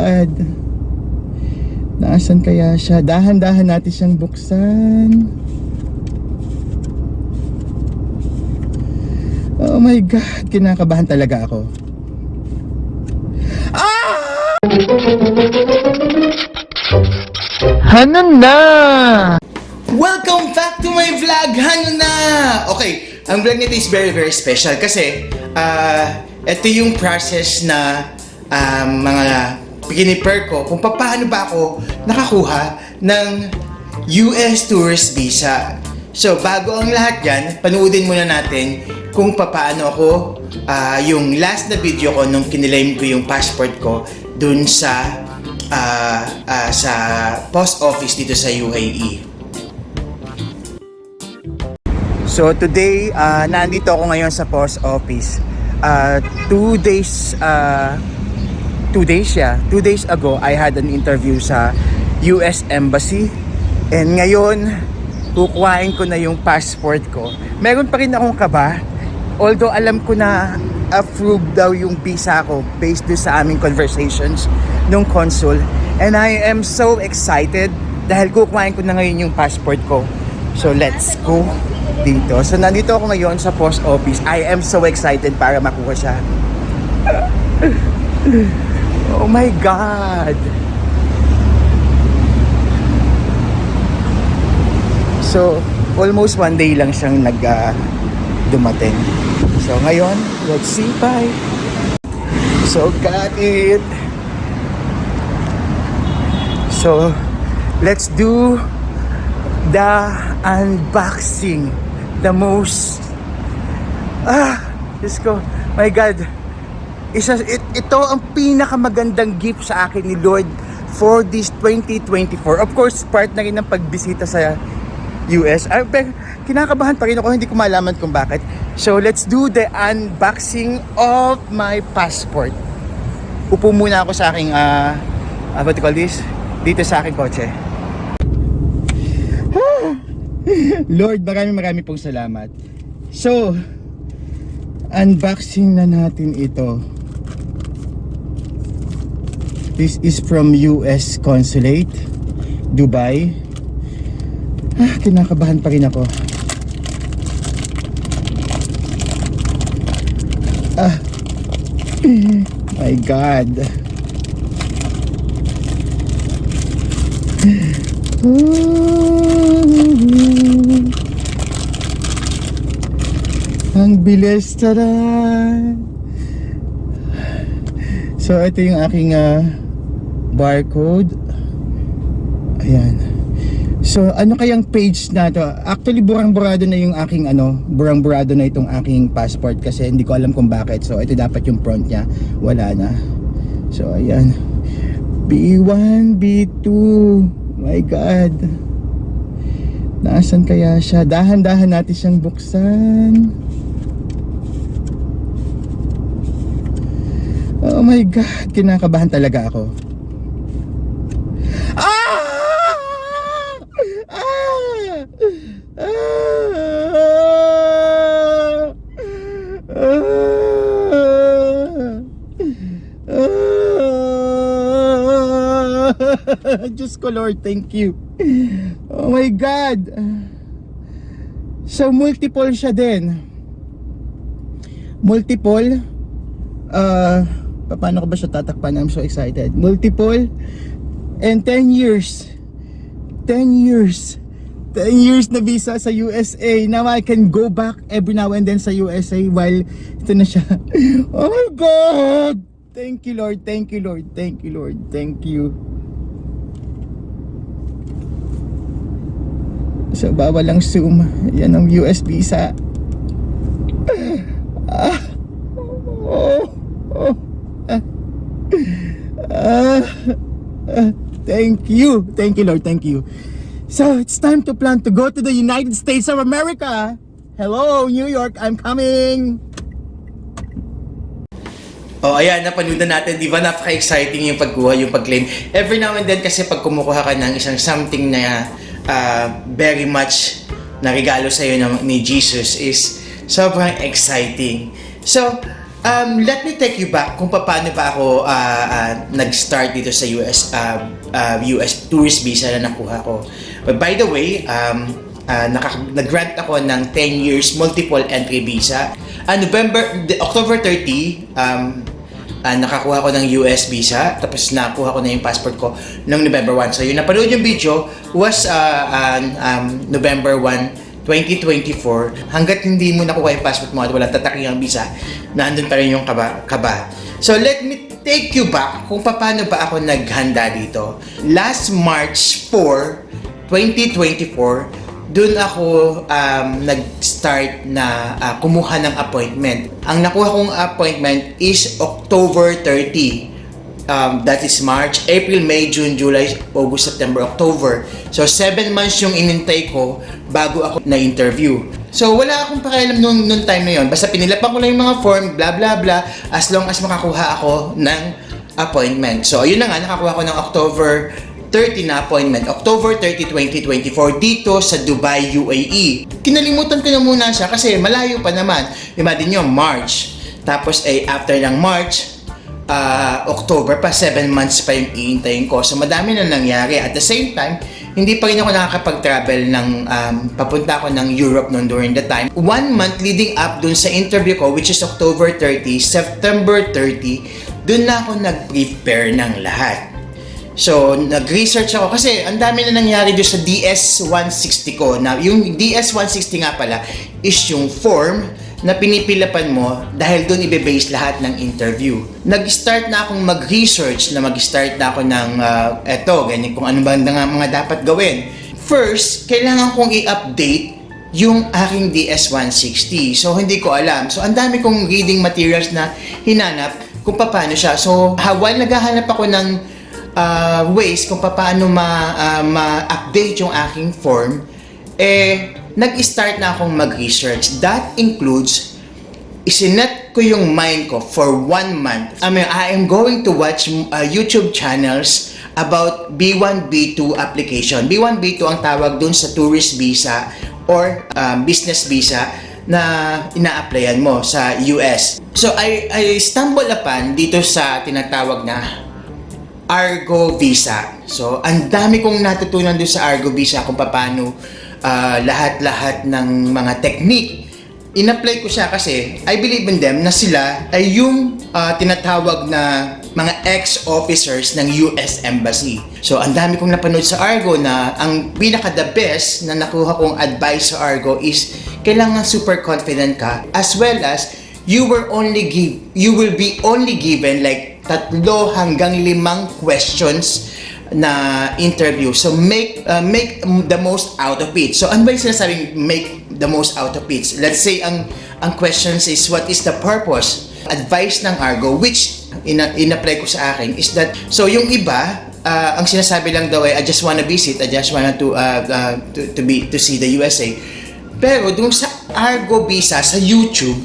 God. Nasaan kaya siya? Dahan-dahan natin siyang buksan. Oh my God, kinakabahan talaga ako. Hanon na! Welcome back to my vlog! Hanon na! Okay, ang vlog nito is very special kasi ito yung process na mga pinipare ko kung paano ba ako nakakuha ng US Tourist Visa. So, bago ang lahat yan, panoodin muna natin kung paano ako yung last na video ko nung kinilaim ko yung passport ko dun sa post office dito sa UAE. So today, nandito ako ngayon sa post office. 2 days ago, I had an interview sa US Embassy. And ngayon, kukuhain ko na yung passport ko. Meron pa rin akong kaba. Although alam ko na approved daw yung visa ko based doon sa aming conversations nung consul. And I am so excited dahil kukuhain ko na ngayon yung passport ko. So let's go dito. So nandito ako ngayon sa post office. I am so excited para makuha siya. Oh my God! So almost 1 day lang siyang dumating. So ngayon, let's see, bye. So got it. So let's do the unboxing. The most Diyos ko, my God. Ito ang pinakamagandang gift sa akin ni Lord for this 2024. Of course, part na rin ng pagbisita sa US. Pero kinakabahan pa rin ako, hindi ko malaman kung bakit. So let's do the unboxing of my passport. Upo muna ako sa aking what do you call this? Dito sa aking kotse. Lord, marami pong salamat. So unboxing na natin ito. This is from US Consulate, Dubai. Kinakabahan pa rin ako. My God. Ang bilis. Tada! So ito yung aking barcode. Ayan. So ano kayang page na to? Actually burang-burado na yung aking burang-burado na itong aking passport kasi hindi ko alam kung bakit. So ito dapat yung front niya, wala na. So ayan. B1, B2. My God. Nasaan kaya siya? Dahan-dahan natin siyang buksan. Oh my God, kinakabahan talaga ako. Diyos ko Lord, thank you. Oh my God. So multiple siya din. Multiple. Paano ko ba siya tatakpan? I'm so excited. Multiple. And 10 years. 10 years. 10 years na visa sa USA. Now I can go back every now and then sa USA while ito na siya. Oh my God. Thank you Lord. Thank you Lord. Thank you Lord. Thank you. So bawal lang zoom. Yan ang US visa. Thank you. Thank you Lord. Thank you. So it's time to plan to go to the United States of America. Hello New York, I'm coming. Oh, ayan, napanood na natin. Di ba napaka-exciting yung pagkuha, yung pag-claim. Every now and then kasi pag kumukuha ka ng isang something na very much na regalo sa'yo ni Jesus is sobrang exciting. So, Let me take you back kung paano ba ako nag-start dito sa US tourist visa na nakuha ko. But by the way, nag-grant ako ng 10 years multiple entry visa. October 30, nakakuha ko ng US visa, tapos nakuha ko na yung passport ko noong November 1. So yung napanood yung video was November 1, 2024, hanggat hindi mo nakuha yung passport mo at wala tataking ang visa, nandun pa rin yung kaba. So let me take you back kung paano ba ako naghanda dito. Last March 4, 2024, dun ako nag-start na kumuha ng appointment. Ang nakuha kong appointment is October 30. That is March, April, May, June, July, August, September, October. So 7 months yung inintay ko bago ako na-interview. So wala akong pakialam nung time na yon. Basta pinilapan ko lang yung mga form, bla bla bla, as long as makakuha ako ng appointment. So yun na nga, nakakuha ko ng October 30 na appointment. October 30, 2024 dito sa Dubai, UAE. Kinalimutan ko na muna siya kasi malayo pa naman. Imagine nyo, March. Tapos after ng March, October pa, 7 months pa yung iintayin ko. So madami na nangyari. At the same time, hindi pa rin ako nakakapag-travel ng papunta ako ng Europe noon during the time. 1 month leading up dun sa interview ko, which is October 30, September 30, dun na ako nag-prepare ng lahat. So, nag-research ako kasi ang dami na nangyari doon sa DS-160 ko. Na yung DS-160 nga pala is yung form na pinipilapan mo dahil doon ibe-base lahat ng interview. Nag-start na akong mag-research, mag-start na ako ng ganyan kung ano ba mga dapat gawin. First, kailangan kong i-update yung aking DS-160. So, hindi ko alam. So, ang dami kong reading materials na hinanap kung paano siya. So, while naghahanap ako ng ways kung paano ma-update yung aking form, nag-start na akong mag-research. That includes, isinet ko yung mind ko for 1 month. I am going to watch YouTube channels about B1, B2 application. B1, B2 ang tawag dun sa tourist visa or business visa na ina-applyan mo sa US. So, I stumble upon dito sa tinatawag na Argo Visa. So, ang dami kong natutunan doon sa Argo Visa kung paano lahat-lahat ng mga technique. In-apply ko siya kasi I believe in them na sila ay yung tinatawag na mga ex-officers ng US Embassy. So, ang dami kong napanood sa Argo na ang pinaka-the best na nakuha kong advice sa Argo is kailangan super confident ka, as well as you will be only given like 3 hanggang 5 questions na interview. So make the most out of it. So ano ba yung sinasabing make the most out of it? Let's say ang questions is what is the purpose? Advice ng Argo, which in-apply ko sa akin is that, so yung iba ang sinasabi lang daw ay I just wanna visit, I just wanna to see the USA. Pero dun sa Argo Visa sa YouTube,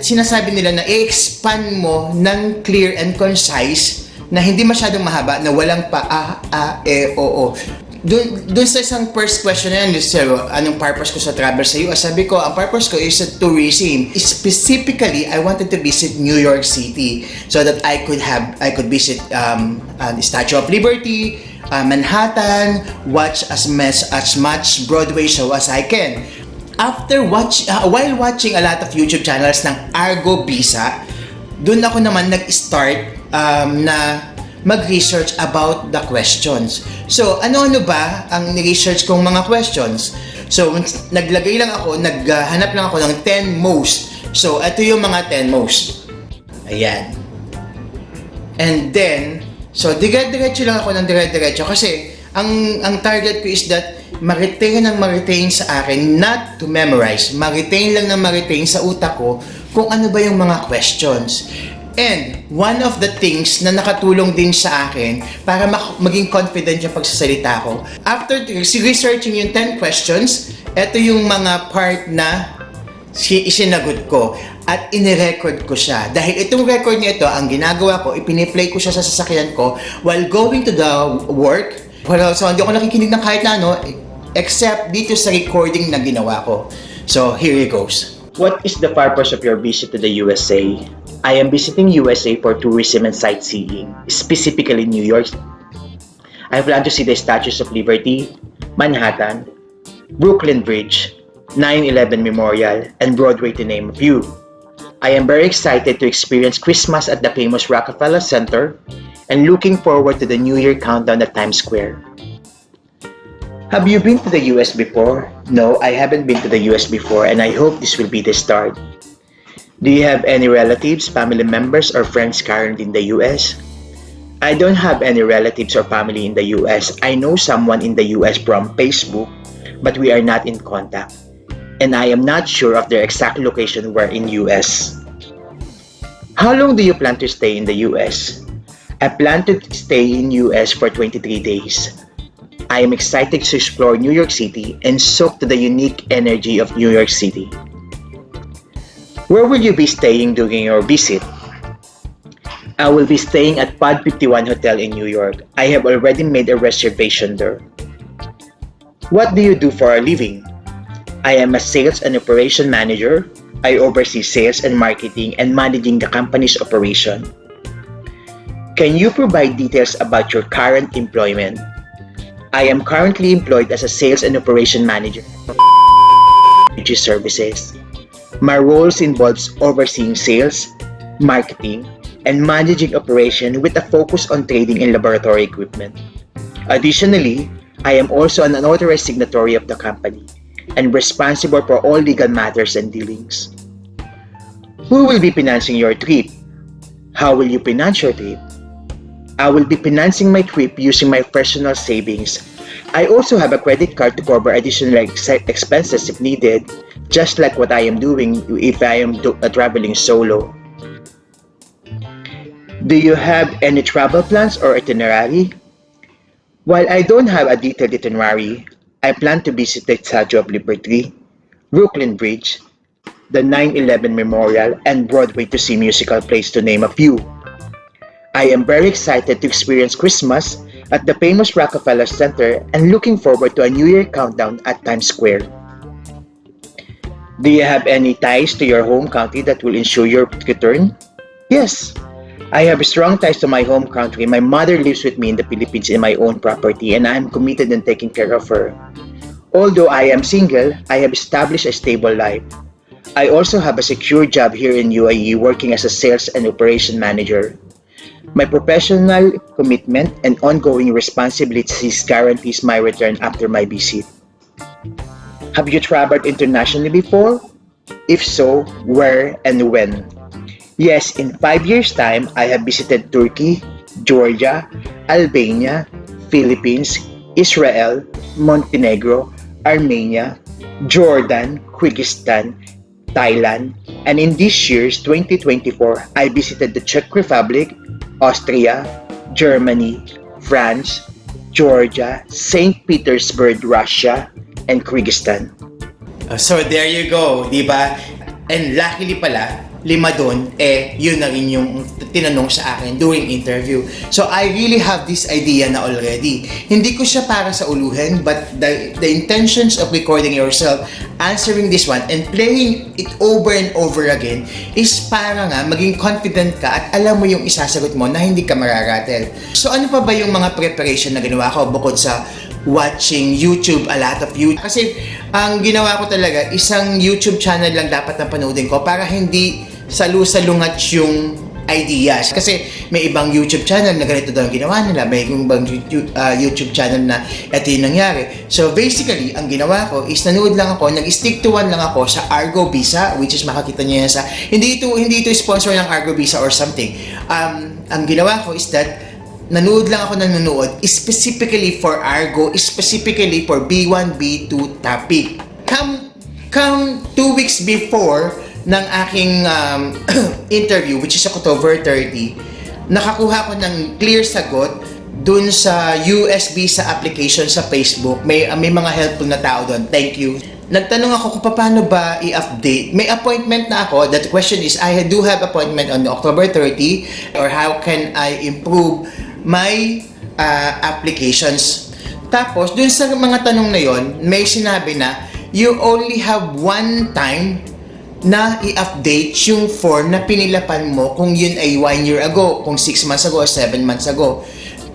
sinasabi nila na i-expand mo ng clear and concise na hindi masyadong mahaba, na walang pa o. Doon sa isang first question na yan, anong purpose ko sa travel sa US? Sabi ko, ang purpose ko is tourism. Specifically, I wanted to visit New York City so that I could visit the Statue of Liberty, Manhattan, watch as much Broadway show as I can. While watching a lot of YouTube channels ng Argo Visa, doon ako naman nag-start na mag-research about the questions. So, ano-ano ba ang ni-research kong mga questions? So, naghanap lang ako ng 10 most. So, ito yung mga 10 most. Ayan. And then, so, dire-diretso lang ako ng dire-diretso kasi ang target ko is that ma-retain sa akin, not to memorize. Ma-retain lang ng ma-retain sa utak ko kung ano ba yung mga questions. And one of the things na nakatulong din sa akin para maging confident yung pagsasalita ko, after researching yung 10 questions, ito yung mga part na isinagot ko at inirecord ko siya. Dahil itong record niya ito, ang ginagawa ko, ipiniplay ko siya sa sasakyan ko while going to the work. So, hindi ako nakikinig ng kahit na ano, except dito sa recording na ginawa ko. So, here it goes. What is the purpose of your visit to the USA? I am visiting USA for tourism and sightseeing, specifically New York. I plan to see the Statues of Liberty, Manhattan, Brooklyn Bridge, 9/11 Memorial, and Broadway to name a few. I am very excited to experience Christmas at the famous Rockefeller Center and looking forward to the New Year countdown at Times Square. Have you been to the US before? No, I haven't been to the US before and I hope this will be the start. Do you have any relatives, family members, or friends currently in the US? I don't have any relatives or family in the US. I know someone in the US from Facebook, but we are not in contact. And I am not sure of their exact location where in US. How long do you plan to stay in the US? I plan to stay in US for 23 days. I am excited to explore New York City and soak to the unique energy of New York City. Where will you be staying during your visit? I will be staying at Pod 51 Hotel in New York. I have already made a reservation there. What do you do for a living? I am a sales and operation manager. I oversee sales and marketing and managing the company's operation. Can you provide details about your current employment? I am currently employed as a sales and operation manager for energy services. My roles involves overseeing sales, marketing, and managing operation with a focus on trading and laboratory equipment. Additionally, I am also an unauthorized signatory of the company and responsible for all legal matters and dealings. Who will be financing your trip? How will you finance your trip? I will be financing my trip using my personal savings. I also have a credit card to cover additional expenses if needed, just like what I am doing if I am traveling solo. Do you have any travel plans or itinerary? While I don't have a detailed itinerary, I plan to visit the Statue of Liberty, Brooklyn Bridge, the 9/11 Memorial, and Broadway to see musical plays to name a few. I am very excited to experience Christmas at the famous Rockefeller Center and looking forward to a New Year countdown at Times Square. Do you have any ties to your home country that will ensure your return? Yes, I have strong ties to my home country. My mother lives with me in the Philippines in my own property and I am committed in taking care of her. Although I am single, I have established a stable life. I also have a secure job here in UAE working as a sales and operation manager. My professional commitment and ongoing responsibilities guarantees my return after my visit. Have you traveled internationally before? If so, where and when? Yes, in 5 years' time, I have visited Turkey, Georgia, Albania, Philippines, Israel, Montenegro, Armenia, Jordan, Kyrgyzstan, Thailand, and in this year's 2024, I visited the Czech Republic, Austria, Germany, France, Georgia, St. Petersburg, Russia, and Kyrgyzstan. So there you go, di ba? And luckily pala, 5 doon, yun na rin yung tinanong sa akin during interview. So I really have this idea na already. Hindi ko siya para sa uluhin, but the intentions of recording yourself, answering this one, and playing it over and over again is para nga maging confident ka at alam mo yung isasagot mo na hindi ka mararatel. So ano pa ba yung mga preparation na ginawa ko bukod sa watching YouTube, a lot of YouTube? Kasi ang ginawa ko talaga, isang YouTube channel lang dapat na panoodin ko para hindi salu-salungat yung ideas. Kasi may ibang YouTube channel na ganito daw ang ginawa nila, may ibang YouTube channel na ito yung nangyari. So basically, ang ginawa ko is nanood lang ako, nag-stick to one lang ako sa Argo Visa, which is makakita niyo yan sa, hindi ito sponsor ng Argo Visa or something. Ang ginawa ko is that nanood lang ako specifically for Argo, specifically for B1, B2 topic. Come 2 weeks before ng aking interview, which is October 30, nakakuha ko ng clear sagot dun sa US visa application sa Facebook. May mga helpful na tao doon. Thank you. Nagtanong ako kung paano ba i-update. May appointment na ako. That question is, I do have appointment on October 30, or how can I improve my applications. Tapos, dun sa mga tanong na yon, may sinabi na, you only have one time na i-update yung form na pinilapan mo kung yun ay 1 year ago, kung 6 months ago, 7 months ago.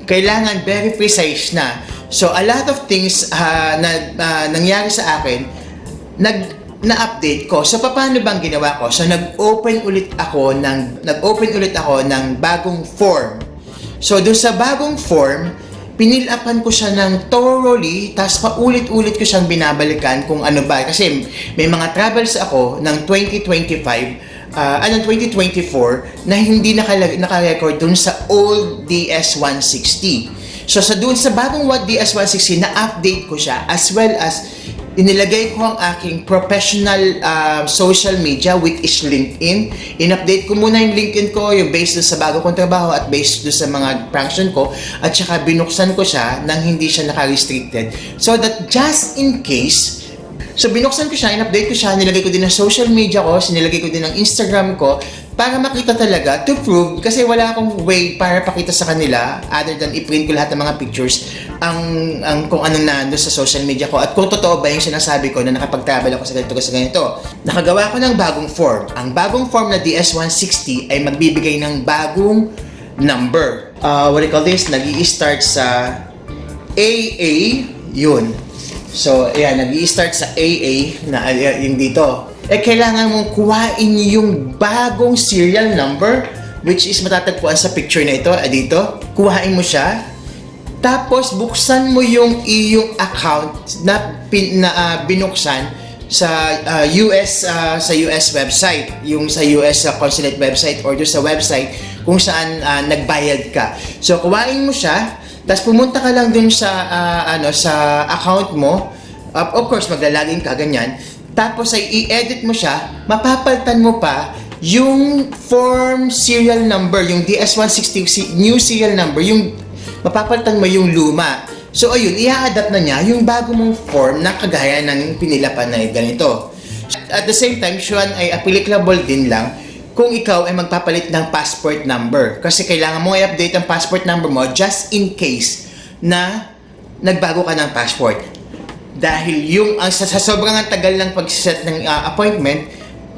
Kailangan very precise na. So, a lot of things na nangyari sa akin, na-update ko. So, paano bang ginawa ko? So, nag-open ulit ako ng bagong form. So, doon sa bagong form, pinilapan ko siya ng thoroughly, tapos paulit-ulit ko siyang binabalikan kung ano ba. Kasi may mga travels ako ng 2024 na hindi naka-record dun sa old DS-160. So dun sa bagong DS-160, na-update ko siya as well as inilagay ko ang aking professional social media, which is LinkedIn. In-update ko muna yung LinkedIn ko, yung based doon sa bago kong trabaho at based doon sa mga function ko, at saka binuksan ko siya nang hindi siya naka-restricted. So that just in case, so binuksan ko siya, in-update ko siya, nilagay ko din ng social media ko, sinilagay ko din ng Instagram ko, para makita talaga, to prove, kasi wala akong way para pakita sa kanila other than i-print ko lahat ng mga pictures ang kung anong nando sa social media ko at kung totoo ba yung sinasabi ko na nakapag-travel ako sa ganito. Nakagawa ko ng bagong form. Ang bagong form na DS-160 ay magbibigay ng bagong number. What do you call this? Nag-i-start sa AA, yun. So, ayan, nag-i-start sa AA na yung dito. Kailangan mong kuhain yung bagong serial number, which is matatagpuan sa picture na ito, dito. Kuhain mo siya, tapos buksan mo yung iyong account na binuksan sa US website, yung sa US consulate website or doon sa website kung saan nagbayad ka. So, kuhain mo siya, tapos pumunta ka lang dun sa sa account mo. Of course, maglalagin ka ganyan. Tapos ay i-edit mo siya, mapapalitan mo pa yung form serial number, yung DS-160 new serial number, yung mapapalitan mo yung luma. So ayun, i-adapt na niya yung bago mong form na kagaya ng pinilapan na ganito. At the same time, siya ay applicable din lang kung ikaw ay magpapalit ng passport number. Kasi kailangan mo i-update ang passport number mo just in case na nagbago ka ng passport. Dahil yung sa sobrang tagal ng pag-set ng appointment,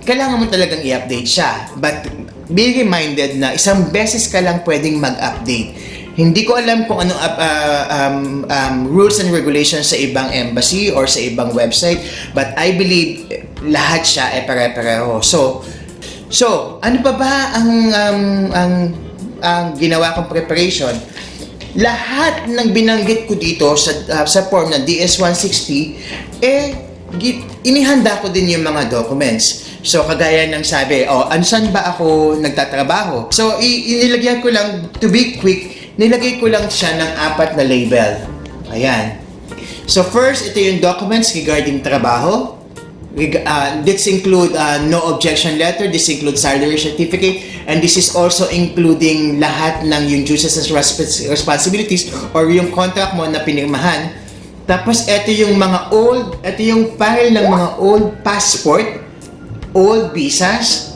kailangan mo talagang i-update siya. But be reminded na isang beses ka lang pwedeng mag-update. Hindi ko alam kung anong rules and regulations sa ibang embassy or sa ibang website, but I believe lahat siya ay pare-pareho. So ano pa ba ang ginawa kong preparation? Lahat ng binanggit ko dito sa form ng DS-160, inihanda ko din yung mga documents. So, kagaya ng sabi, ansan ba ako nagtatrabaho? So, inilagyan ko lang, to be quick, nilagay ko lang siya ng 4 na label. Ayan. So, first, ito yung documents regarding trabaho. This include no objection letter, this includes salary certificate, and this is also including lahat ng yung duties and responsibilities or yung contract mo na pinirmahan. Tapos ito yung file ng mga old passport, old visas.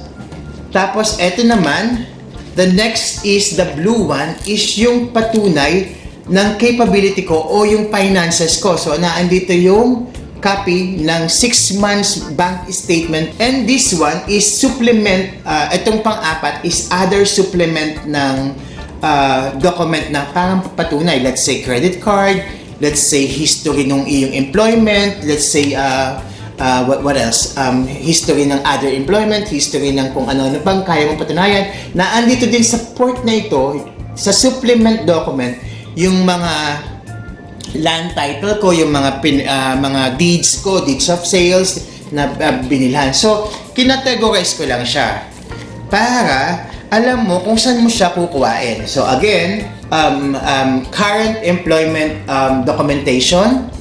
Tapos ito naman, the next is the blue one, is yung patunay ng capability ko o yung finances ko. So naandito yung copy ng 6 months bank statement, and this one is supplement, itong pang-apat is other supplement ng document na parang patunay, let's say credit card, let's say history ng iyong employment, let's say what else, history ng other employment, history ng kung ano pang kaya mong patunayan. Na andito din sa port na ito, sa supplement document, yung mga land title ko, yung mga deeds ko, deeds of sales na binilhan. So, kinategorize ko lang siya para alam mo kung saan mo siya kukuhain. So, again, current employment documentation,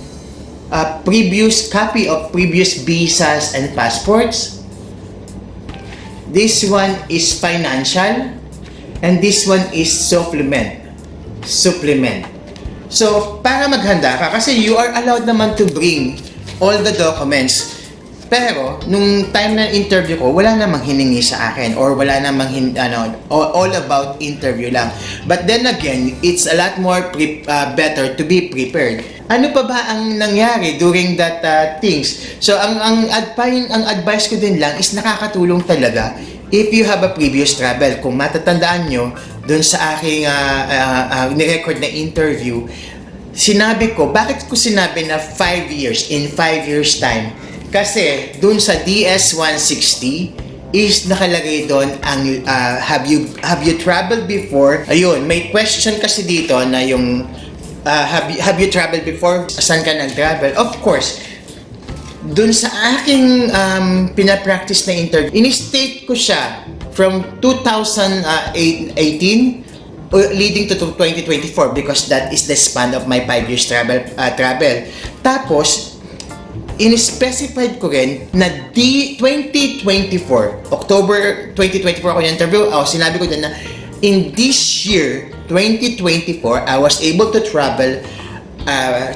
previous copy of previous visas and passports. This one is financial, and this one is supplement. So, para maghanda ka, kasi you are allowed naman to bring all the documents. Pero, nung time na interview ko, wala namang hiningi sa akin or wala namang all about interview lang. But then again, it's a lot more better to be prepared. Ano pa ba ang nangyari during that things? So, ang advice ko din lang is nakakatulong talaga if you have a previous travel. Kung matatandaan nyo, dun sa aking ni-record na interview, sinabi ko, bakit ko sinabi na 5 years, in 5 years time? Kasi dun sa DS-160 is nakalagay doon ang have you traveled before? Ayun, may question kasi dito na yung have you traveled before? Saan ka nag-travel? Of course, dun sa aking pinapractice na interview, in-state ko siya from 2018 leading to 2024 because that is the span of my 5 years travel. Tapos, in-specified ko rin na 2024, October 2024 ako yung interview, sinabi ko din na in this year, 2024, I was able to travel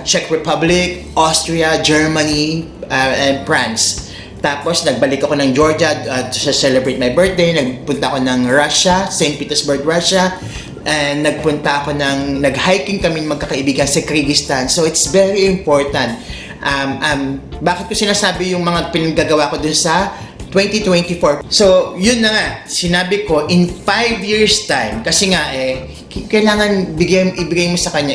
Czech Republic, Austria, Germany, and France. Tapos, nagbalik ako ng Georgia to celebrate my birthday. Nagpunta ako ng Russia, St. Petersburg, Russia. And nag-hiking kami magkakaibigan sa Kyrgyzstan. So, it's very important. Bakit ko sinasabi yung mga pinagagawa ko dun sa 2024? So, yun na nga. Sinabi ko, in 5 years time, kasi nga kailangan ibigay mo sa kanya,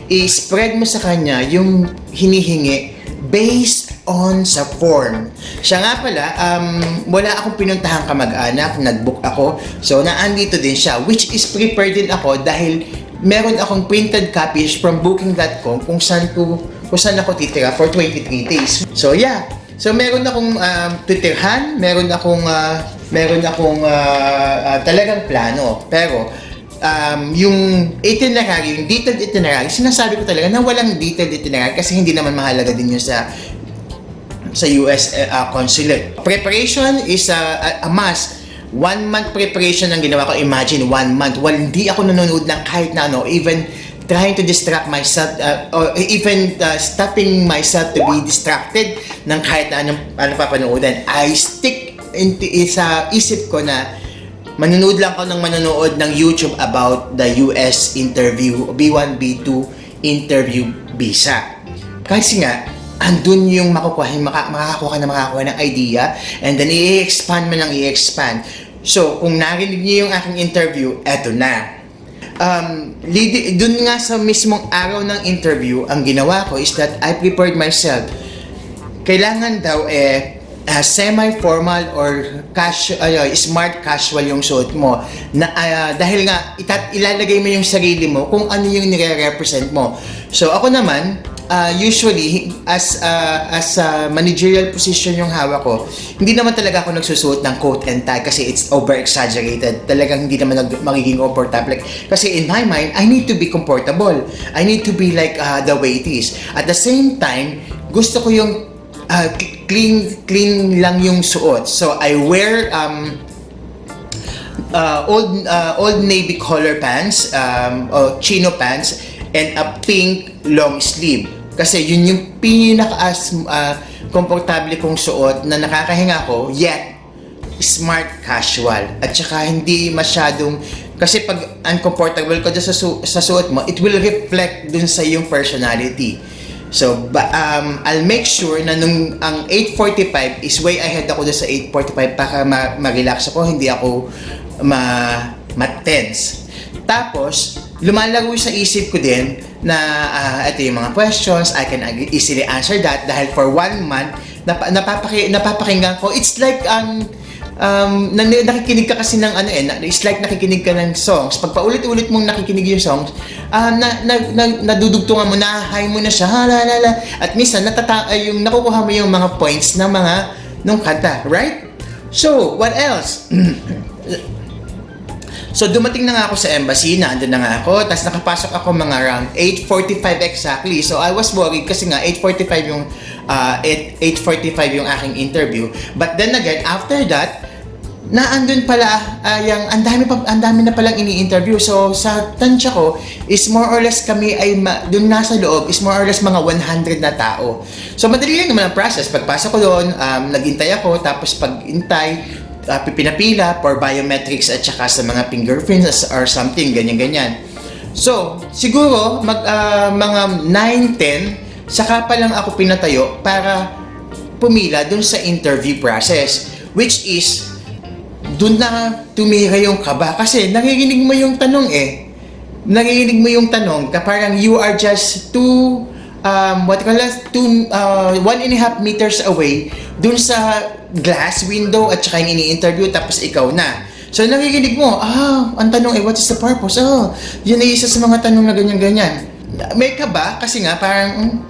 i-spread mo sa kanya yung hinihingi based on sa form. Siya nga pala, wala akong pinuntahan kamag-anak, nag-book ako. So, naandito din siya, which is prepared din ako dahil meron akong printed copies from booking.com kung saan ako titira for 23 days. So, yeah. So, meron akong titirhan, meron akong talagang plano. Pero, yung itinerary, yung detailed itinerary, sinasabi ko talaga na walang detailed itinerary kasi hindi naman mahalaga din yun sa US consulate. Preparation is a must. 1 month preparation ang ginawa ko. Imagine, 1 month. Hindi ako nanonood ng kahit na even trying to distract myself or even stopping myself to be distracted ng kahit na anong papanoodan. I stick sa isip ko na manonood lang ako ng YouTube about the US interview, B1, B2 interview visa. Kasi nga, andun yung makakakuha ng idea and then i-expand mo ng i-expand. So, kung narinig niyo yung aking interview, eto na. Dun nga sa mismong araw ng interview, ang ginawa ko is that I prepared myself. Kailangan daw semi-formal or smart casual yung suot mo na dahil nga ilalagay mo yung sarili mo kung ano yung nire-represent mo. So ako naman usually as a managerial position yung hawak ko, hindi naman talaga ako nagsusuot ng coat and tie kasi it's over exaggerated. Talagang hindi naman magiging comfortable kasi in my mind I need to be comfortable. I need to be like the way it is. At the same time, gusto ko yung clean lang yung suot. So I wear old navy color pants or chino pants and a pink long sleeve. Kasi yun yung komportable kong suot na nakakahinga ko, yet smart casual. At saka hindi masyadong, kasi pag uncomfortable ka dyan sa suot mo, it will reflect dun sa yung personality. So, I'll make sure na ang 8:45 is way ahead ako dun sa 8:45 para ma-relax ako, hindi ako ma-tense. Tapos, lumalaro sa isip ko din na ito yung mga questions, I can easily answer that dahil for 1 month, napapakinggan ko. It's like, nakikinig ka kasi ng it's like nakikinig ka ng songs. Pag paulit-ulit mong nakikinig yung songs, nadudugtungan mo, nahahay mo na siya, halalala. At minsan, yung nakukuha mo yung mga points ng nung kanta, right? So, what else? So, dumating na nga ako sa embassy, naandun na nga ako, tapos nakapasok ako mga around 8:45 exactly. So, I was worried kasi nga 8:45 yung aking interview. But then again, after that, na andun pala, ang dami na palang ini-interview. So, sa tansya ko, is more or less kami ay, dun nasa loob, is more or less mga 100 na tao. So, madali lang naman ang process. Pagpasok ko doon, nag-intay ako, tapos pag-intay, pinapila for biometrics at saka sa mga fingerprints or something, ganyan-ganyan. So, siguro, mga 9-10, saka pa lang ako pinatayo para pumila dun sa interview process. Which is, dun na tumira yung kaba kasi naririnig mo yung tanong Naririnig mo yung tanong parang you are just 1.5 meters away dun sa glass window at saka yung ini-interview tapos ikaw na. So naririnig mo, ang tanong what is the purpose? Yun ay isa sa mga tanong na ganyan-ganyan. May kaba kasi nga parang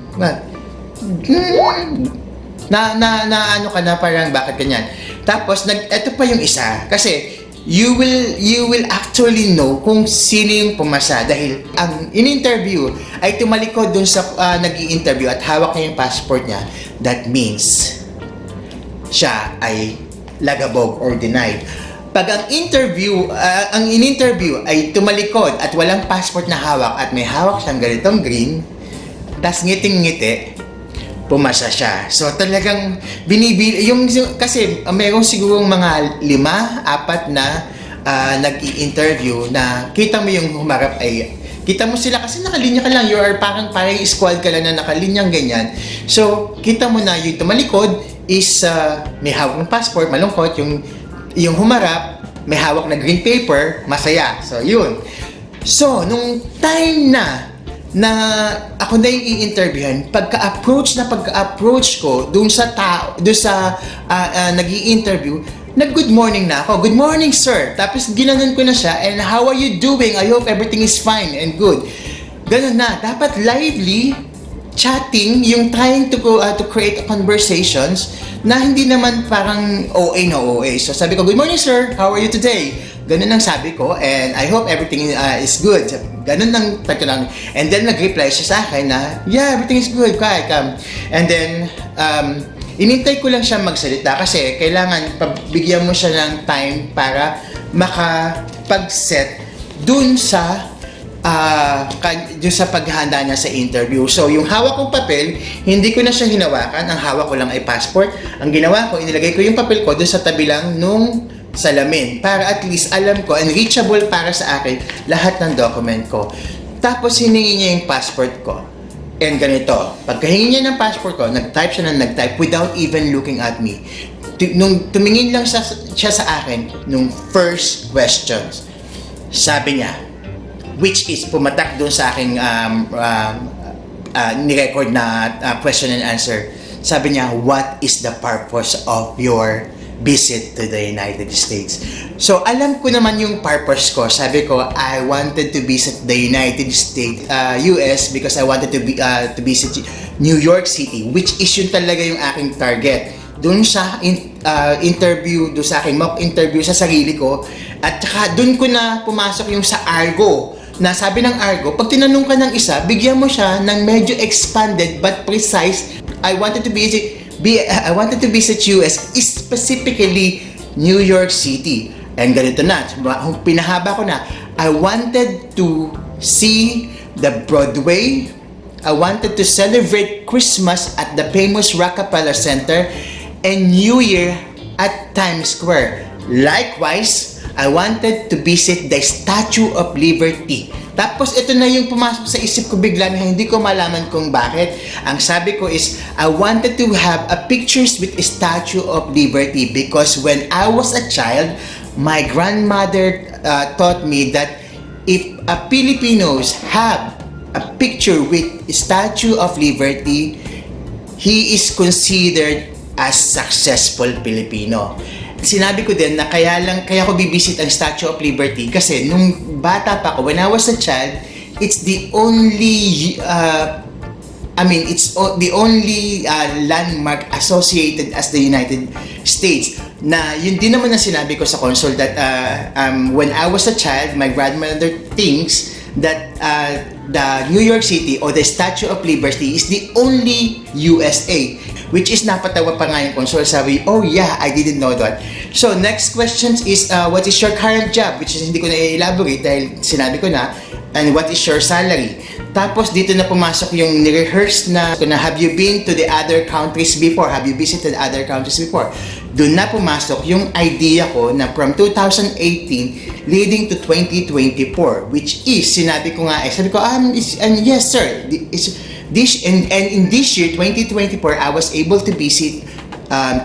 ano ka na parang bakit ganyan. Tapos eto pa yung isa kasi you will actually know kung sino yung pumasa dahil ang in-interview ay tumalikod dun sa nag-i-interview at hawak niya yung passport niya. That means siya ay lagabog or denied. Pag ang in-interview ay tumalikod at walang passport na hawak at may hawak siyang ganitong green, tas ngiting-ngiti, pumasa siya. So talagang binibili kasi mayroong sigurong mga 5-4 na nag-i-interview na kita mo yung humarap ay kita mo sila kasi nakalinya ka lang, you are parang squad ka lang na nakalinyang ganyan. So kita mo na yung tumalikod is may hawak ng passport, malungkot, yung humarap may hawak na green paper, masaya. So yun. So nung time na ako na yung i-interviewin, pagka-approach ko doon sa nag-i-interview, nag-good morning na ako. Good morning, sir. Tapos ginanon ko na siya, and how are you doing? I hope everything is fine and good. Ganun na. Dapat lively chatting, yung trying to create conversations na hindi naman parang OA na OA. So sabi ko, good morning, sir. How are you today? Ganun ang sabi ko, and I hope everything is good. Ganun lang lang. And then nag-reply siya sa akin na, yeah, everything is good, quiet, come. And then, inintay ko lang siya magsalita kasi kailangan bigyan mo siya ng time para makapag-set dun sa paghahanda niya sa interview. So, yung hawak kong papel, hindi ko na siya hinawakan. Ang hawak ko lang ay passport. Ang ginawa ko, inilagay ko yung papel ko dun sa tabi lang nung salamin para at least alam ko and reachable para sa akin lahat ng document ko. Tapos hiningi niya yung passport ko. And ganito, pagkahingi niya ng passport ko, nag-type siya without even looking at me. Nung tumingin lang siya sa akin nung first questions, sabi niya, which is pumatak doon sa aking ni-record na question and answer. Sabi niya, what is the purpose of your visit to the United States? So, alam ko naman yung purpose ko. Sabi ko, I wanted to visit the United States, US, because I wanted to visit New York City, which is yun talaga yung aking target. Doon sa interview, doon sa aking mock interview sa sarili ko, at saka doon ko na pumasok yung sa Argo, na sabi ng Argo, pag tinanong ka ng isa, bigyan mo siya ng medyo expanded but precise. I wanted to visit US, specifically New York City. And ganito na, pinahaba ko na, I wanted to see the Broadway. I wanted to celebrate Christmas at the famous Rockefeller Center and New Year at Times Square. Likewise, I wanted to visit the Statue of Liberty. Tapos ito na yung pumasok sa isip ko bigla na hindi ko malaman kung bakit. Ang sabi ko is, I wanted to have a pictures with a Statue of Liberty because when I was a child, my grandmother taught me that if Filipinos have a picture with a Statue of Liberty, he is considered as successful Filipino. Sinabi ko din na kaya ko bibisit ang Statue of Liberty kasi nung bata pa ako, when I was a child, it's the only the only landmark associated as the United States. Na yun din naman ang sinabi ko sa consul that when I was a child, my grandmother thinks that the New York City or the Statue of Liberty is the only USA. which is napatawa pa nga yung consul. Sabi, oh yeah, I didn't know that. So, next question is, what is your current job? Which is hindi ko na i-elaborate dahil sinabi ko na. And what is your salary? Tapos dito na pumasok yung ni-rehearse na have you been to the other countries before? Have you visited other countries before? Doon na pumasok yung idea ko na from 2018 leading to 2024, which is, sinabi ko nga, sabi ko, yes sir, and in this year, 2024, I was able to visit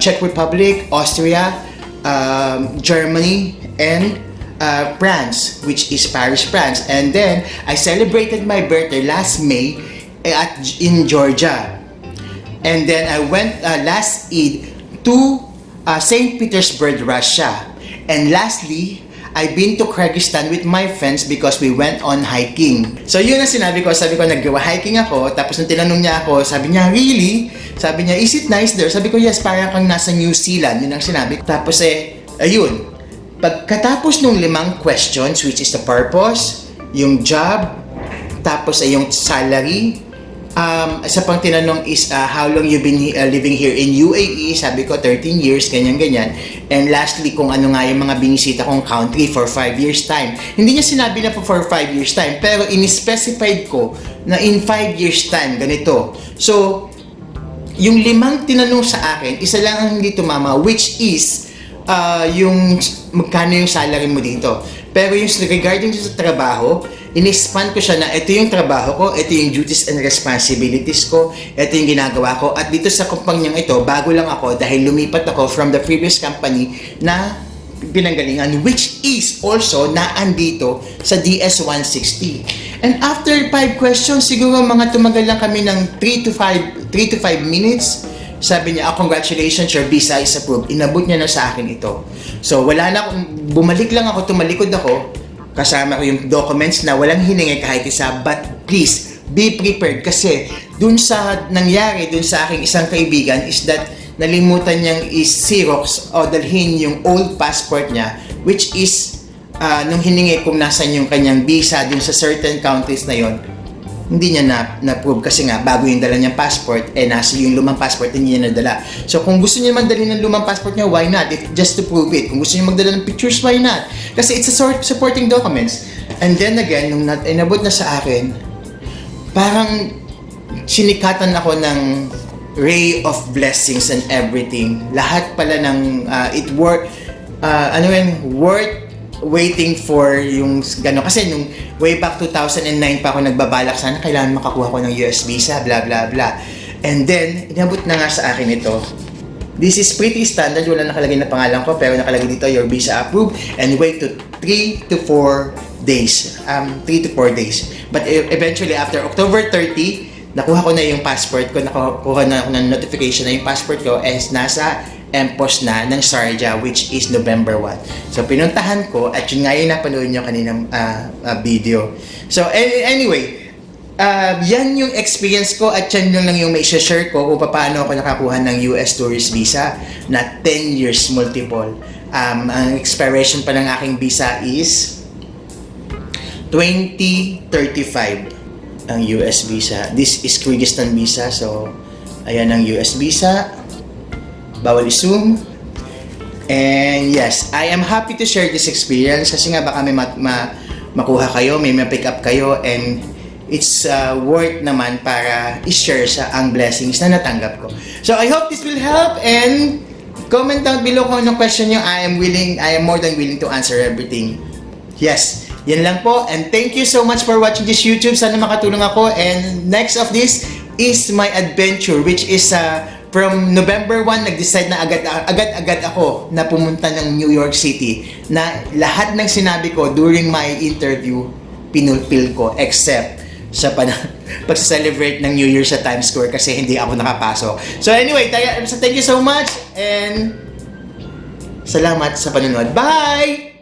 Czech Republic, Austria, Germany, and France, which is Paris, France. And then, I celebrated my birthday last May in Georgia. And then, I went last Eid to St. Petersburg, Russia. And lastly, I've been to Kyrgyzstan with my friends because we went on hiking. So yun ang sinabi ko, nag-hiking ako, tapos nung tinanong niya ako, sabi niya, really? Sabi niya, is it nice there? Sabi ko, yes, parang kang nasa New Zealand, yun ang sinabi. Tapos ayun, pagkatapos nung 5 questions, which is the purpose, yung job, tapos yung salary, isa pang tinanong is how long you've been living here in UAE, sabi ko 13 years, ganyan-ganyan. And lastly, kung ano nga yung mga binisita kong country for 5 years time. Hindi niya sinabi na for 5 years time, pero in-specified ko na in 5 years time, ganito. So, yung 5 tinanong sa akin, isa lang ang hindi tumama, which is yung magkano yung salary mo dito. Pero yung regarding sa trabaho, in-expand ko siya na ito yung trabaho ko, ito yung duties and responsibilities ko, ito yung ginagawa ko. At dito sa kumpanyang ito, bago lang ako dahil lumipat ako from the previous company na pinanggalingan, which is also naandito sa DS-160. And after 5 questions, siguro mga tumagal lang kami ng 3 to 5 minutes. Sabi niya, congratulations, your visa is approved. Inabot niya na sa akin ito. So, wala na akong, bumalik lang ako, tumalikod ako, kasama ko yung documents na walang hiningi kahit isa, but please, be prepared kasi dun sa nangyari, dun sa aking isang kaibigan is that nalimutan niyang is-xerox o dalhin yung old passport niya, which is, nung hiningi kung nasan yung kanyang visa dun sa certain countries na yon, hindi niya na-prove kasi nga bago yung dala niyang passport, nasa yung lumang passport, hindi niya nadala. So kung gusto niya magdala ng lumang passport niya, why not? Just to prove it. Kung gusto niya magdala ng pictures, why not? Kasi it's a sort of supporting documents. And then again, nung inabot na sa akin, parang sinikatan ako ng ray of blessings and everything. Lahat pala ng worth waiting for yung gano'n. Kasi nung way back 2009 pa ako nagbabalak, sana kailangan makakuha ko ng US visa, blah blah blah. And then, inabot na nga sa akin ito. This is pretty standard, wala nakalagay na pangalan ko, pero nakalagay dito, your visa approved, and wait to 3 to 4 days. 3 to 4 days. But eventually, after October 30, nakuha ko na yung passport ko, nakuha na ako ng notification na yung passport ko is nasa MPOS na ng Sharjah, which is November 1. So, pinuntahan ko at yun nga yung napanood nyo kaninang video. So, anyway, yan yung experience ko at yan lang yung may share ko kung paano ako nakakuha ng US tourist visa na 10 years multiple. Ang expiration pa ng aking visa is 2035 ang US visa. This is Kyrgyzstan visa. So, ayan ang US visa. Bawal i-zoom. And yes, I am happy to share this experience kasi nga baka may makuha kayo, may ma-pick up kayo, and it's worth naman para i-share sa ang blessings na natanggap ko. So I hope this will help, and comment down below kung anong question nyo. I am more than willing to answer everything. Yes, yan lang po, and thank you so much for watching this YouTube. Sana makatulong ako, and next of this is my adventure, which is from November 1, nag-decide na agad-agad ako na pumunta ng New York City, na lahat ng sinabi ko during my interview, pinulpil ko, except sa pag-celebrate ng New Year sa Times Square kasi hindi ako nakapasok. So anyway, thank you so much, and salamat sa panonood. Bye!